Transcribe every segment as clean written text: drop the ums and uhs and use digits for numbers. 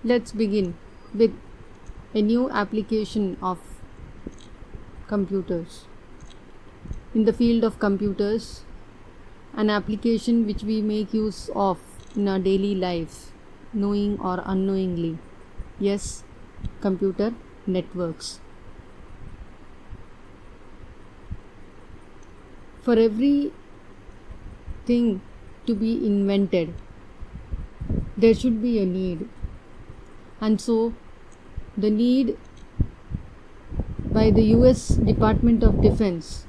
Let's begin with a new application of computers. In the field of computers, an application which we make use of in our daily life, knowing or unknowingly. Yes, computer networks. For every thing to be invented, there should be a need. And so, the need by the US Department of Defense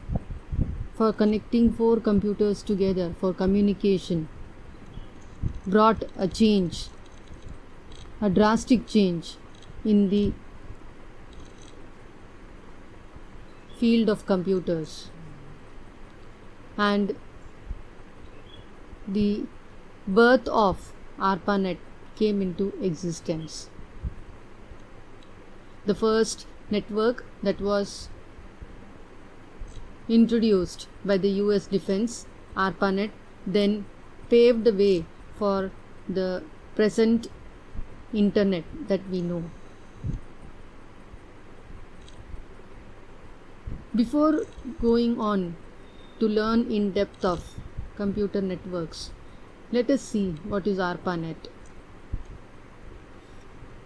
for connecting 4 computers together for communication brought a change, a drastic change in the field of computers. And the birth of ARPANET came into existence. The first network that was introduced by the US Defense, ARPANET, then paved the way for the present internet that we know. Before going on to learn in depth of computer networks, let us see what is ARPANET.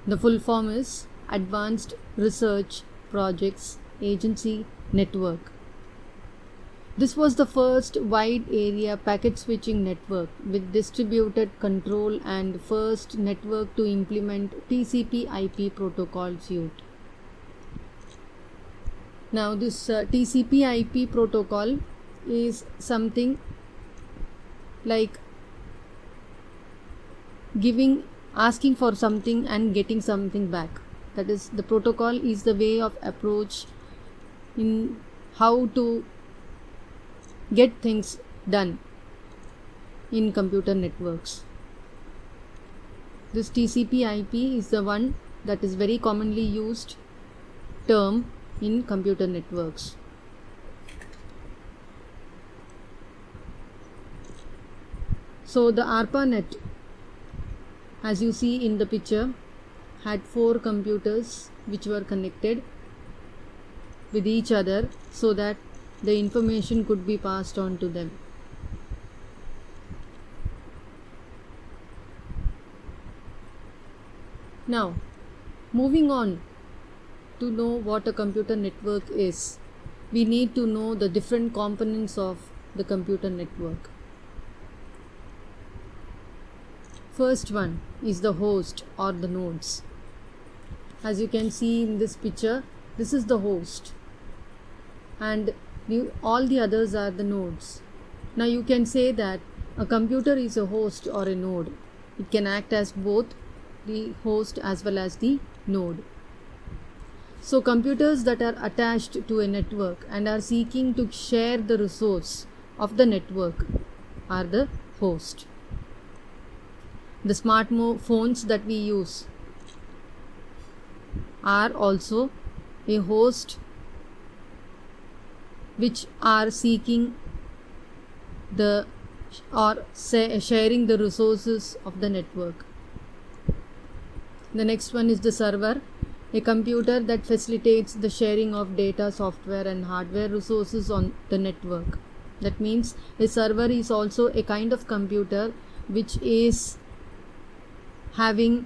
The full form is Advanced Research Projects Agency Network. This was the first wide area packet switching network with distributed control and first network to implement TCP/IP protocol suite. Now this TCP/IP protocol is something like asking for something and getting something back. That is, the protocol is the way of approach in how to get things done in computer networks. This TCP/IP is the one that is very commonly used term in computer networks. So the ARPANET, as you see in the picture, had 4 computers which were connected with each other so that the information could be passed on to them. Now, moving on to know what a computer network is, we need to know the different components of the computer network. First one is the host or the nodes. As you can see in this picture, this is the host and all the others are the nodes. Now you can say that a computer is a host or a node. It can act as both the host as well as the node. So computers that are attached to a network and are seeking to share the resource of the network are the host. The smartphones that we use are also a host which are seeking sharing the resources of the network. The next one is the server, a computer that facilitates the sharing of data, software and hardware resources on the network. That means a server is also a kind of computer which is having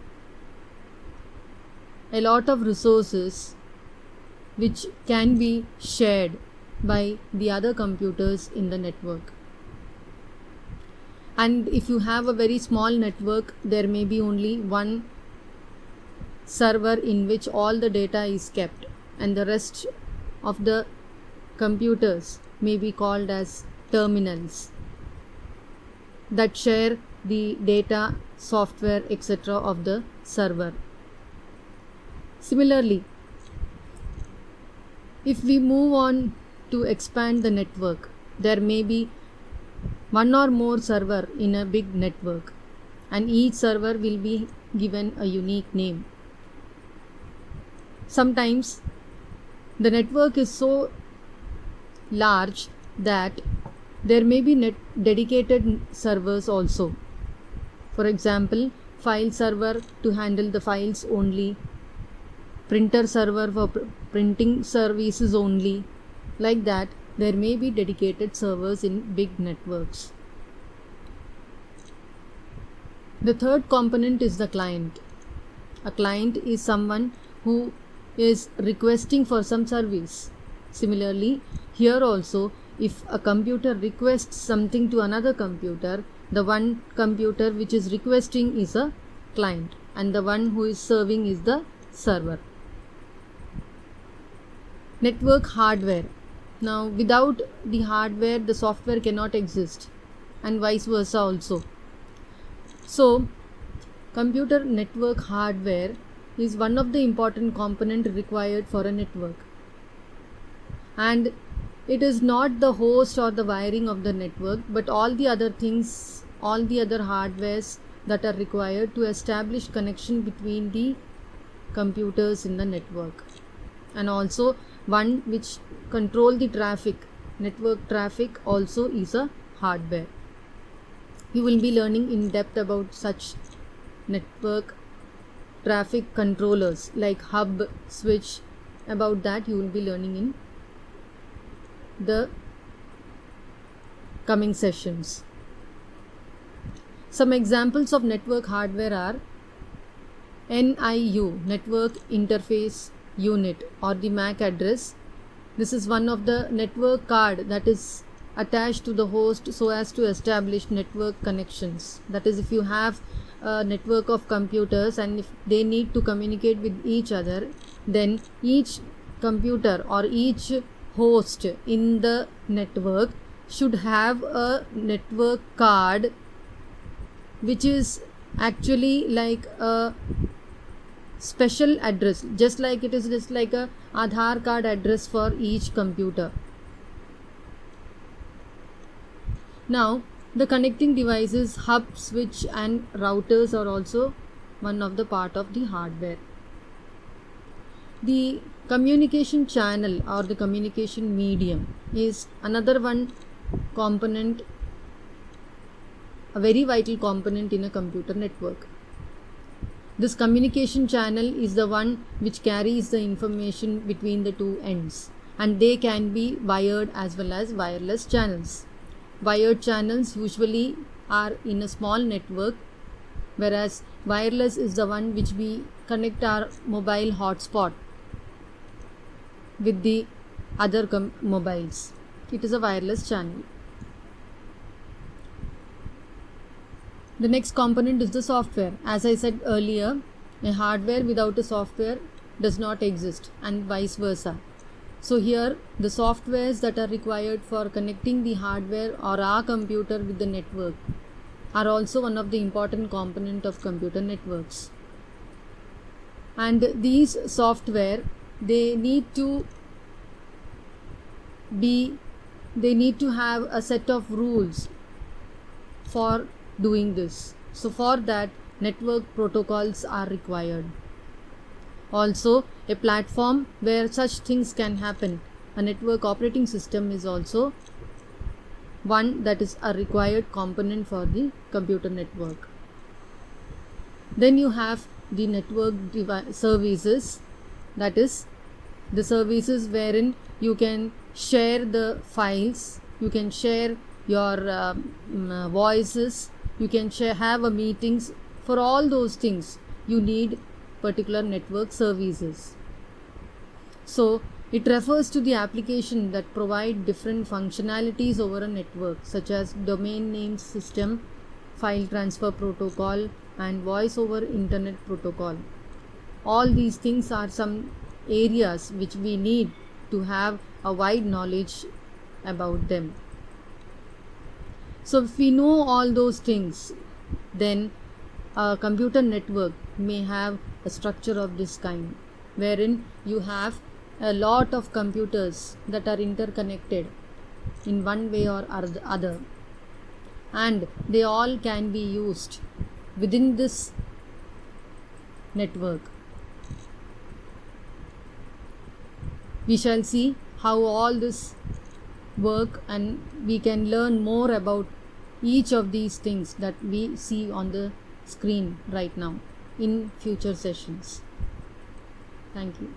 a lot of resources which can be shared by the other computers in the network. And if you have a very small network, there may be only one server in which all the data is kept, and the rest of the computers may be called as terminals that share the data, software, etc. of the server. Similarly, if we move on to expand the network, there may be one or more server in a big network, and each server will be given a unique name. Sometimes the network is so large that there may be dedicated servers also. For example, file server to handle the files only, printer server for printing services only. Like that, there may be dedicated servers in big networks. The third component is the client. A client is someone who is requesting for some service. Similarly, here also, if a computer requests something to another computer, the one computer which is requesting is a client and the one who is serving is the server. Network hardware. Now, without the hardware, the software cannot exist, and vice versa also. So, computer network hardware is one of the important components required for a network. And it is not the host or the wiring of the network, but all the other things, all the other hardwares that are required to establish connection between the computers in the network. And also one which control the traffic, network traffic also is a hardware. You will be learning in depth about such network traffic controllers like hub, switch. About that you will be learning in the coming sessions. Some examples of network hardware are NIU, Network Interface Unit, or the MAC address. This is one of the network card that is attached to the host so as to establish network connections. That is, if you have a network of computers and if they need to communicate with each other, then each computer or each host in the network should have a network card which is actually like a special address, just like it is just like a Aadhaar card address for each computer. Now, the connecting devices, hub, switch and routers are also one of the part of the hardware. The communication channel or the communication medium is another one component, a very vital component in a computer network. This communication channel is the one which carries the information between the two ends, and they can be wired as well as wireless channels. Wired channels usually are in a small network, whereas wireless is the one which we connect our mobile hotspot with the other mobiles. It is a wireless channel. The next component is the software. As I said earlier, a hardware without a software does not exist, and vice versa. So here the softwares that are required for connecting the hardware or our computer with the network are also one of the important component of computer networks. And these software, they need to have a set of rules for doing this. So for that, network protocols are required. Also, a platform where such things can happen, a network operating system, is also one that is a required component for the computer network. Then you have the network services, that is the services wherein you can share the files, you can share your voices, you can have a meetings. For all those things you need particular network services. So it refers to the application that provide different functionalities over a network, such as domain name system, file transfer protocol and voice over internet protocol. All these things are some areas which we need to have a wide knowledge about them. So if we know all those things, then a computer network may have a structure of this kind, wherein you have a lot of computers that are interconnected in one way or other, and they all can be used within this network. We shall see how all this work, and we can learn more about each of these things that we see on the screen right now in future sessions. Thank you.